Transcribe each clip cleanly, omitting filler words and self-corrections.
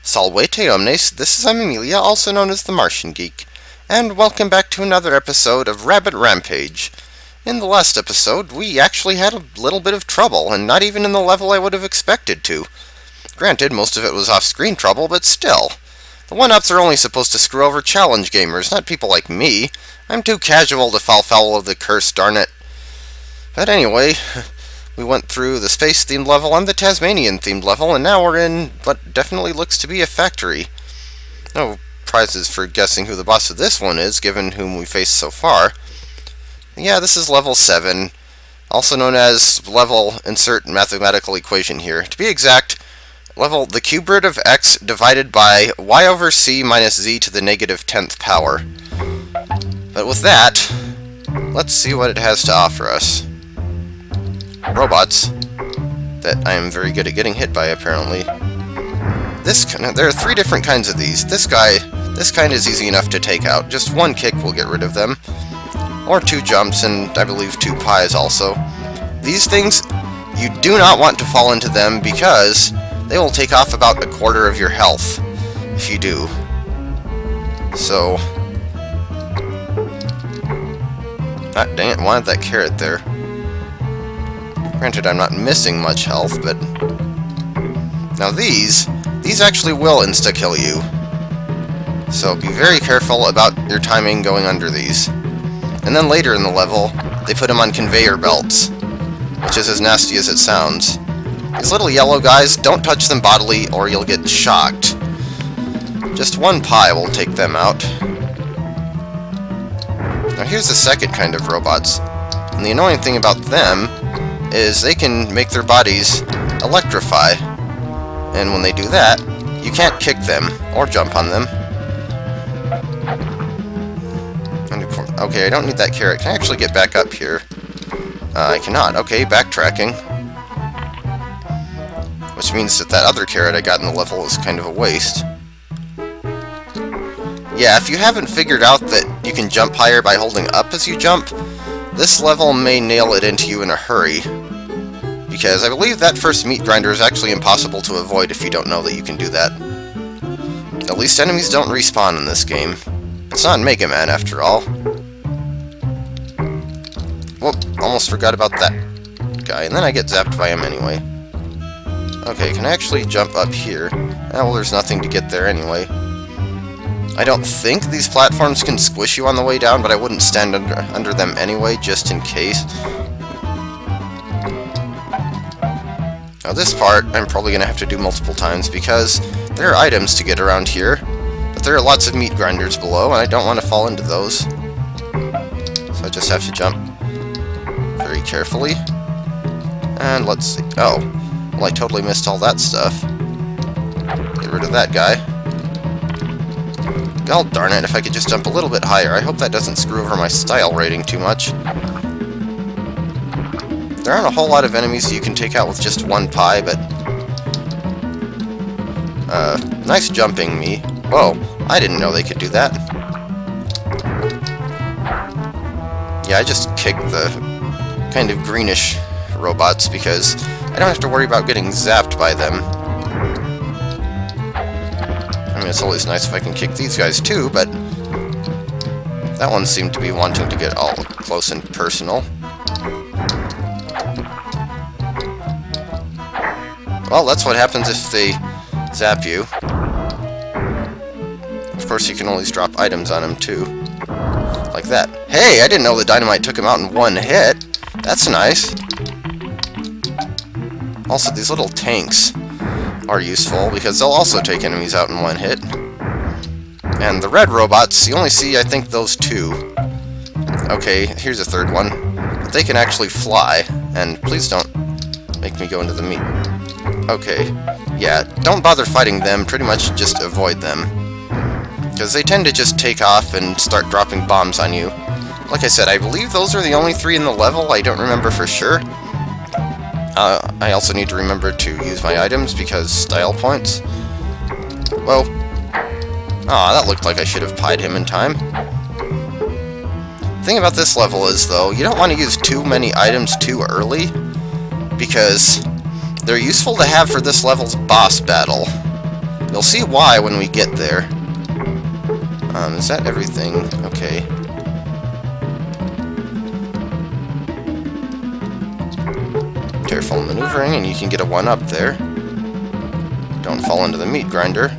Salvete omnes, this is Amelia, also known as TheMartianGeek, and welcome back to another episode of Rampage. In the last episode, we actually had a little bit of trouble, and not even in the level I would have expected to. Granted, most of it was off-screen trouble, but still. The 1-ups are only supposed to screw over challenge gamers, not people like me. I'm too casual to fall foul of the curse, darn it. But anyway, we went through the space-themed level and the Tasmanian-themed level, and now we're in what definitely looks to be a factory. No prizes for guessing who the boss of this one is, given whom we faced so far. Yeah, this is level 7, also known as level insert mathematical equation here. To be exact, level the cube root of x divided by y over c minus z to the negative 10th power. But with that, let's see what it has to offer us. Robots that I am very good at getting hit by, apparently. There are 3 different kinds of these. This kind is easy enough to take out. Just 1 kick will get rid of them. Or 2 jumps, and I believe 2 pies also. These things, you do not want to fall into them because they will take off about a quarter of your health if you do. So, dang it, wanted that carrot there. Granted, I'm not missing much health, but now these actually will insta-kill you. So be very careful about your timing going under these. And then later in the level, they put them on conveyor belts, which is as nasty as it sounds. These little yellow guys, don't touch them bodily or you'll get shocked. Just 1 pie will take them out. Now here's the second kind of robots. And the annoying thing about them is they can make their bodies electrify. And when they do that, you can't kick them or jump on them. Okay, I don't need that carrot. Can I actually get back up here? I cannot. Okay, backtracking. Which means that other carrot I got in the level is kind of a waste. Yeah, if you haven't figured out that you can jump higher by holding up as you jump, this level may nail it into you in a hurry. Because I believe that first meat grinder is actually impossible to avoid if you don't know that you can do that. At least enemies don't respawn in this game. It's not Mega Man after all. Whoop, almost forgot about that guy, and then I get zapped by him anyway. Okay, can I actually jump up here? Well, there's nothing to get there anyway. I don't think these platforms can squish you on the way down, but I wouldn't stand under them anyway, just in case. Now this part, I'm probably going to have to do multiple times, because there are items to get around here, but there are lots of meat grinders below, and I don't want to fall into those. So I just have to jump very carefully. And let's see. Oh, well, I totally missed all that stuff. Get rid of that guy. God darn it, if I could just jump a little bit higher. I hope that doesn't screw over my style rating too much. There aren't a whole lot of enemies you can take out with just 1 pie, but nice jumping me. Whoa, I didn't know they could do that. Yeah, I just kicked the kind of greenish robots because I don't have to worry about getting zapped by them. I mean, it's always nice if I can kick these guys too, but that one seemed to be wanting to get all close and personal. Well, that's what happens if they zap you. Of course, you can always drop items on them too. Like that. Hey, I didn't know the dynamite took him out in 1 hit. That's nice. Also, these little tanks are useful because they'll also take enemies out in 1 hit. And the red robots, you only see, I think, those 2. Okay, here's a 3rd one. But they can actually fly, and please don't make me go into the meat. Okay, yeah, don't bother fighting them, pretty much just avoid them. Because they tend to just take off and start dropping bombs on you. Like I said, I believe those are the only 3 in the level, I don't remember for sure. I also need to remember to use my items because style points. Whoa. Aw, that looked like I should have pied him in time. The thing about this level is, though, you don't want to use too many items too early, because they're useful to have for this level's boss battle. You'll see why when we get there. Is that everything? Okay. Careful maneuvering, and you can get a 1-up there. Don't fall into the meat grinder.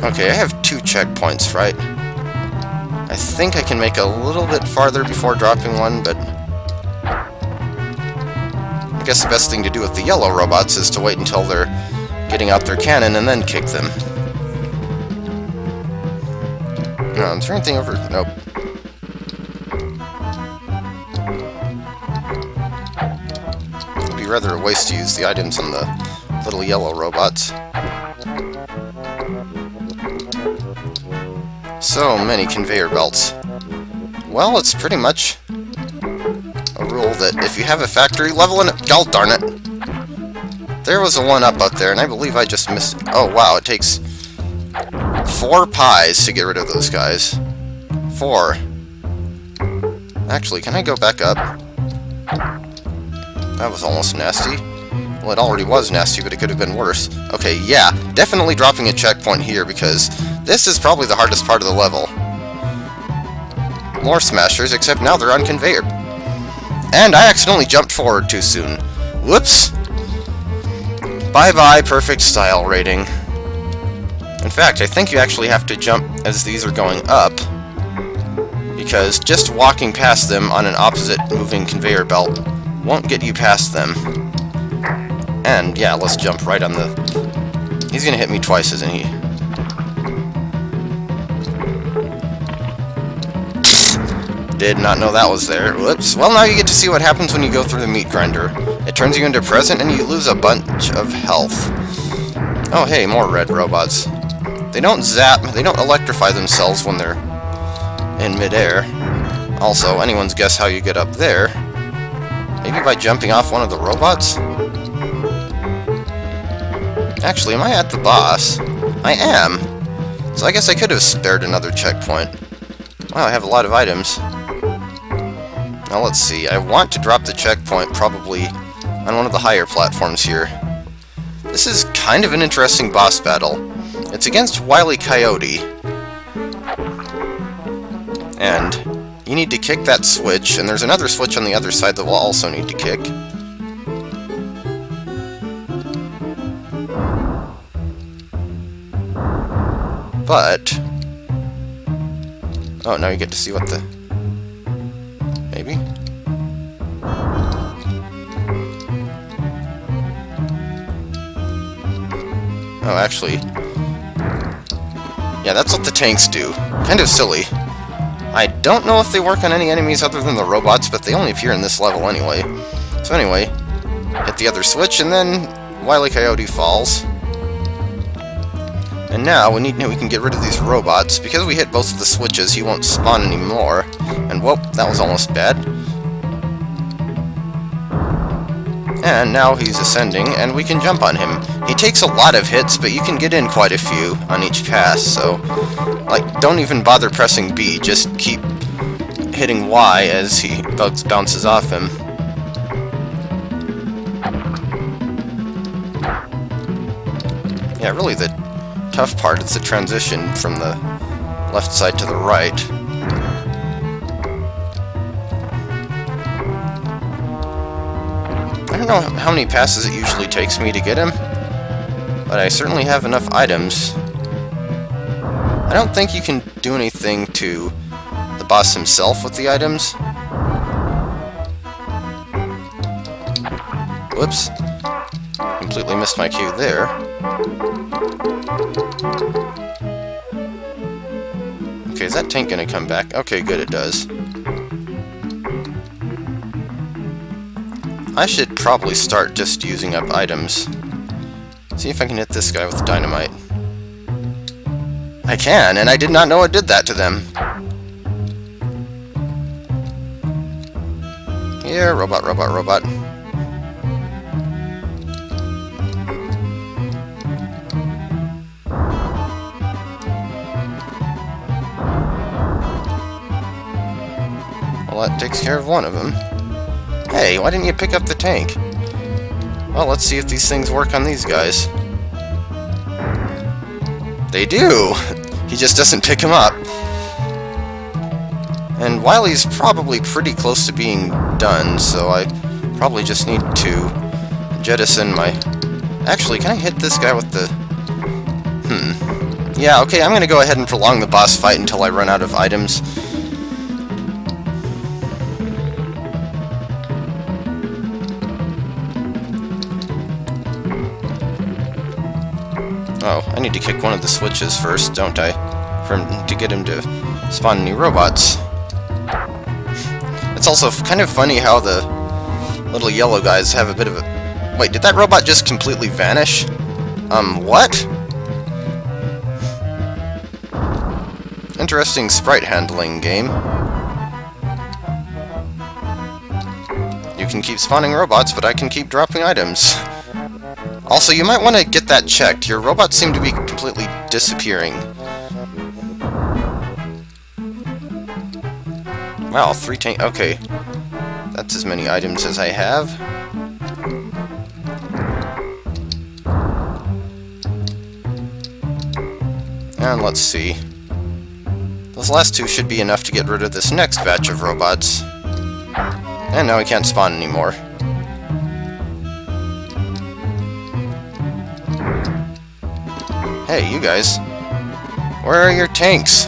Okay, I have 2 checkpoints, right? I think I can make a little bit farther before dropping one, but I guess the best thing to do with the yellow robots is to wait until they're getting out their cannon and then kick them. Is there anything over? Nope. It'd be rather a waste to use the items on the little yellow robots. So many conveyor belts. Well, it's pretty much a rule that if you have a factory, level in it. Oh, darn it! There was a 1-up out there, and I believe I just missed it. Oh, wow, it takes 4 pies to get rid of those guys. 4. Actually, can I go back up? That was almost nasty. Well, it already was nasty, but it could have been worse. Okay, yeah, definitely dropping a checkpoint here, because this is probably the hardest part of the level. More smashers, except now they're on conveyor. And I accidentally jumped forward too soon. Whoops! Bye-bye, perfect style rating. In fact, I think you actually have to jump as these are going up, because just walking past them on an opposite moving conveyor belt won't get you past them. And, yeah, let's jump right on the... He's gonna hit me twice, isn't he? Did not know that was there. Whoops. Well, now you get to see what happens when you go through the meat grinder. It turns you into present, and you lose a bunch of health. Oh, hey, more red robots. They don't zap, they don't electrify themselves when they're in midair. Also, anyone's guess how you get up there. Maybe by jumping off one of the robots? Actually, am I at the boss? I am! So I guess I could have spared another checkpoint. Wow, I have a lot of items. Now let's see, I want to drop the checkpoint probably on one of the higher platforms here. This is kind of an interesting boss battle. It's against Wile E Coyote. And you need to kick that switch, and there's another switch on the other side that we'll also need to kick. But... oh, now you get to see what the... maybe? Oh, actually... yeah, that's what the tanks do. Kind of silly. I don't know if they work on any enemies other than the robots, but they only appear in this level anyway. So anyway, hit the other switch, and then Wile E Coyote falls. And now we can get rid of these robots. Because we hit both of the switches, he won't spawn anymore. And whoop, that was almost bad. And now he's ascending, and we can jump on him. He takes a lot of hits, but you can get in quite a few on each pass, so... like, don't even bother pressing B, just keep hitting Y as he bounces off him. Yeah, really the tough part is the transition from the left side to the right. I don't know how many passes it usually takes me to get him, but I certainly have enough items. I don't think you can do anything to the boss himself with the items. Whoops. Completely missed my cue there. Okay, is that tank gonna come back? Okay, good, it does. I should probably start just using up items. See if I can hit this guy with dynamite. I can, and I did not know it did that to them. Here, robot, robot, robot. Well, that takes care of one of them. Hey, why didn't you pick up the tank? Well, let's see if these things work on these guys. They do! He just doesn't pick him up. And Wile E's probably pretty close to being done, so I probably just need to jettison my... Actually, can I hit this guy with the... Yeah, okay, I'm gonna go ahead and prolong the boss fight until I run out of items. Oh, I need to kick one of the switches first, don't I? To get him to spawn new robots. It's also kind of funny how the little yellow guys have a bit of a... Wait, did that robot just completely vanish? What? Interesting sprite handling game. You can keep spawning robots, but I can keep dropping items. Also, you might want to get that checked. Your robots seem to be completely disappearing. Wow, 3 tank... Okay. That's as many items as I have. And let's see. Those last 2 should be enough to get rid of this next batch of robots. And now we can't spawn anymore. Hey, you guys. Where are your tanks?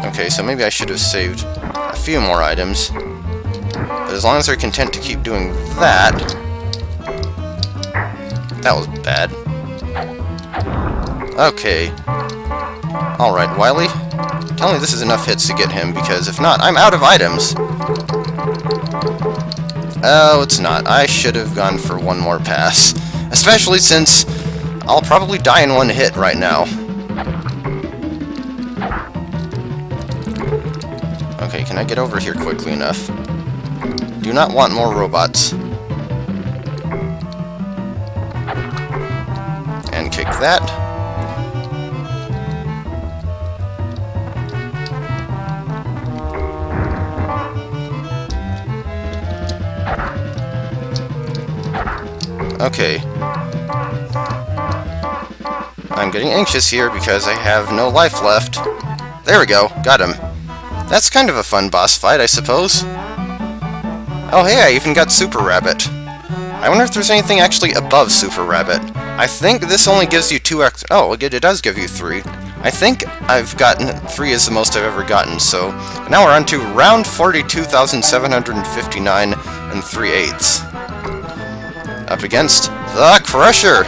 Okay, so maybe I should have saved a few more items. But as long as they're content to keep doing that... That was bad. Okay. Alright, Wile E. Tell me this is enough hits to get him, because if not, I'm out of items! Oh, it's not. I should have gone for one more pass. Especially since I'll probably die in one hit right now. Okay, can I get over here quickly enough? Do not want more robots. And kick that. Okay. I'm getting anxious here because I have no life left. There we go, got him. That's kind of a fun boss fight, I suppose. Oh hey, I even got Super Rabbit. I wonder if there's anything actually above Super Rabbit. I think this only gives you 2 extra... Oh, it does give you 3. I think I've gotten 3 is the most I've ever gotten, so... Now we're on to round 42,759 and 3/8. Up against the Crusher!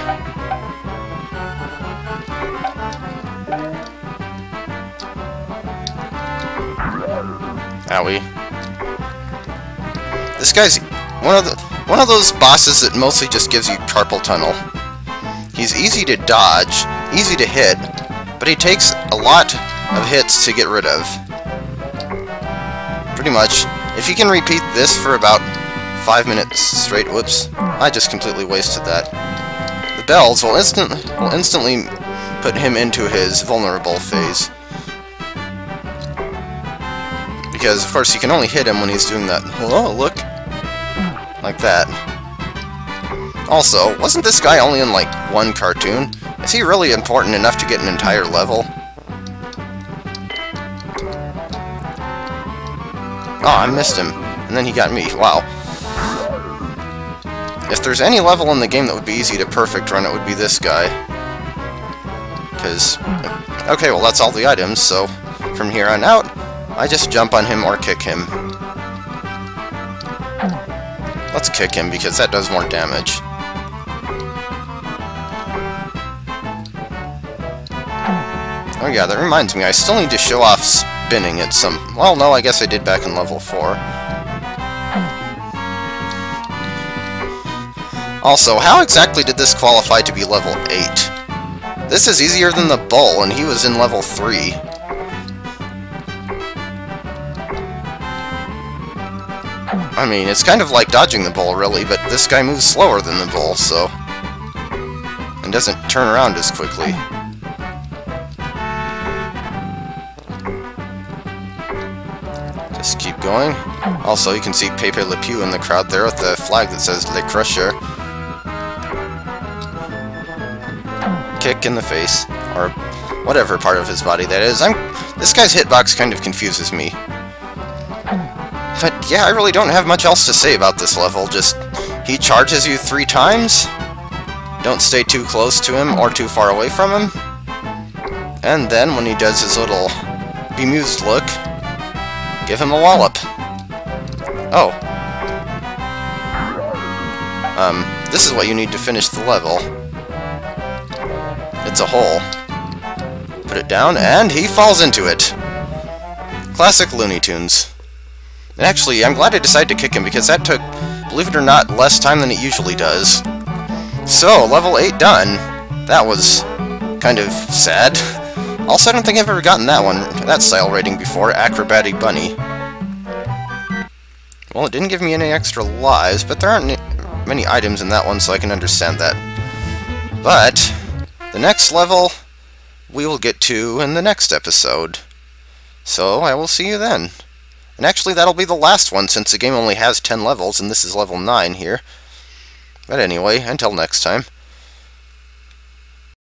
Owie. This guy's one of those bosses that mostly just gives you carpal tunnel. He's easy to dodge, easy to hit, but he takes a lot of hits to get rid of. Pretty much, if you can repeat this for about 5 minutes straight, whoops, I just completely wasted that. The bells will instantly put him into his vulnerable phase. Because, of course, you can only hit him when he's doing that, oh, look, like that. Also, wasn't this guy only in, like, 1 cartoon? Is he really important enough to get an entire level? Oh, I missed him. And then he got me. Wow. If there's any level in the game that would be easy to perfect run, it would be this guy. Because... Okay, well, that's all the items, so from here on out, I just jump on him or kick him. Let's kick him, because that does more damage. Oh yeah, that reminds me, I still need to show off spinning at some... Well, no, I guess I did back in level 4. Also, how exactly did this qualify to be level 8? This is easier than the bull, and he was in level 3. I mean, it's kind of like dodging the bull, really, but this guy moves slower than the bull, so... And doesn't turn around as quickly. Just keep going. Also, you can see Pepe Le Pew in the crowd there with the flag that says Le Crusher. kick in the face, or whatever part of his body that is. This guy's hitbox kind of confuses me. But yeah, I really don't have much else to say about this level. Just, he charges you 3 times. Don't stay too close to him or too far away from him. And then, when he does his little bemused look, give him a wallop. Oh. This is what you need to finish the level. It's a hole. Put it down, and he falls into it. Classic Looney Tunes. And actually, I'm glad I decided to kick him, because that took, believe it or not, less time than it usually does. So, level 8 done. That was kind of sad. Also, I don't think I've ever gotten that style rating before, Acrobatic Bunny. Well, it didn't give me any extra lives, but there aren't many items in that one, so I can understand that. But the next level we will get to in the next episode. So I will see you then. And actually, that'll be the last one, since the game only has 10 levels, and this is level 9 here. But anyway, until next time.